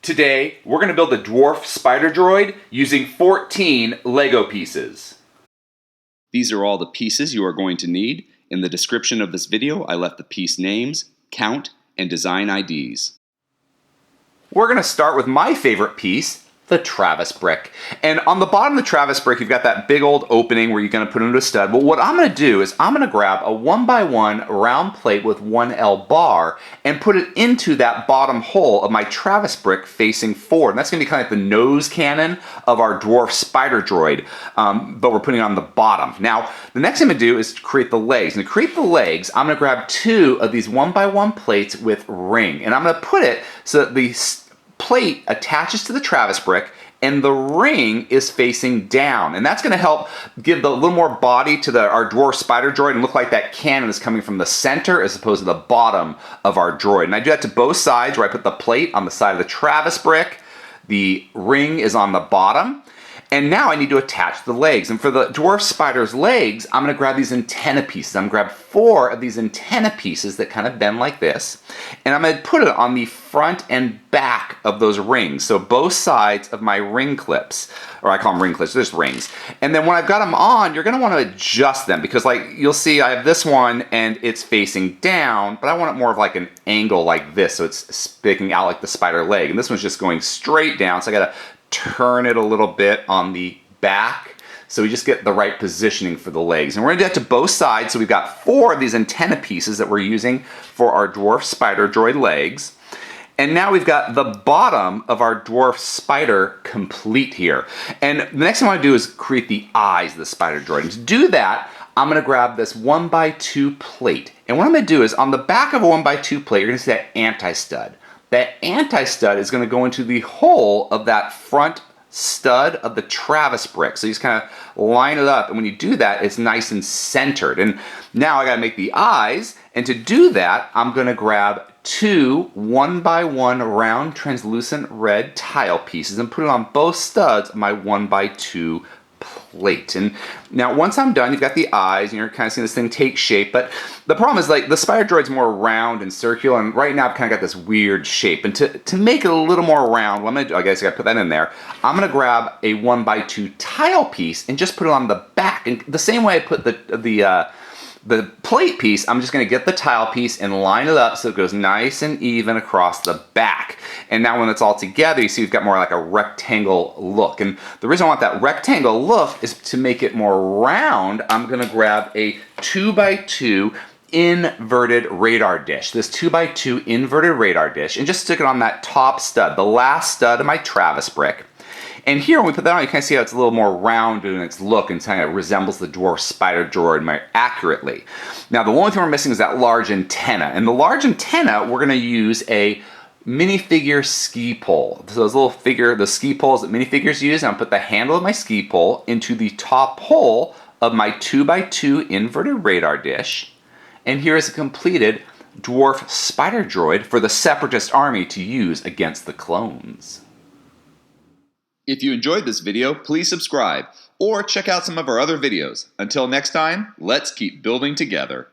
Today, we're going to build a Dwarf spider droid using 14 Lego pieces. These are all the pieces you are going to need. In the description of this video, I left the piece names, count, and design IDs. We're going to start with my favorite piece, the Travis brick. And on the bottom of the Travis brick, you've got that big old opening where you're going to put it into a stud. But what I'm going to do is I'm going to grab a 1x1 round plate with 1L bar and put it into that bottom hole of my Travis brick facing forward. And that's going to be kind of like the nose cannon of our Dwarf spider droid, but we're putting it on the bottom. Now, the next thing I'm going to do is create the legs. And to create the legs, I'm going to grab 2 of these 1x1 plates with ring. And I'm going to put it so that the plate attaches to the Travis brick and the ring is facing down, and that's going to help give a little more body to our Dwarf spider droid and look like that cannon is coming from the center as opposed to the bottom of our droid. And I do that to both sides, where I put the plate on the side of the Travis brick, the ring is on the bottom, and now I need to attach the legs. And for the Dwarf spider's legs, I'm going to grab these antenna pieces. I'm going to grab 4 of these antenna pieces that kind of bend like this, and I'm going to put it on the front and back of those rings. So both sides of my ring clips, or I call them ring clips, there's rings. And then when I've got them on, you're going to want to adjust them because, like, you'll see I have this one and it's facing down, but I want it more of like an angle like this, so it's sticking out like the spider leg. And this one's just going straight down, so I got to turn it a little bit on the back so we just get the right positioning for the legs. And we're going to do that to both sides. So we've got 4 of these antenna pieces that we're using for our Dwarf spider droid legs. And now we've got the bottom of our Dwarf spider complete here. And the next thing I want to do is create the eyes of the spider droid. And to do that, I'm going to grab this 1x2 plate. And what I'm going to do is on the back of a 1x2 plate, you're going to see that anti-stud. That anti-stud is going to go into the hole of that front stud of the Travis brick. So you just kind of line it up, and when you do that, it's nice and centered. And now I got to make the eyes, and to do that, I'm going to grab 2 1x1 round translucent red tile pieces and put it on both studs of my 1x2 plate. And now once I'm done, you've got the eyes and you're kind of seeing this thing take shape, but the problem is, like, the spider droid's more round and circular, and right now I've kind of got this weird shape. And to make it a little more round, what I'm gonna do, I guess I gotta put that in there, I'm gonna grab a 1x2 tile piece and just put it on the back. And the same way I put the plate piece, I'm just going to get the tile piece and line it up so it goes nice and even across the back. And now when it's all together, you see we've got more like a rectangle look. And the reason I want that rectangle look is to make it more round. I'm going to grab a 2x2 inverted radar dish, this 2x2 inverted radar dish, and just stick it on that top stud, the last stud of my Travis brick. And here, when we put that on, you kind of see how it's a little more rounded in its look and kind of resembles the Dwarf spider droid more accurately. Now, the only thing we're missing is that large antenna. And the large antenna, we're going to use a minifigure ski pole. So those little the ski poles that minifigures use, and I'll put the handle of my ski pole into the top hole of my 2x2 inverted radar dish. And here is a completed Dwarf spider droid for the Separatist Army to use against the clones. If you enjoyed this video, please subscribe or check out some of our other videos. Until next time, let's keep building together.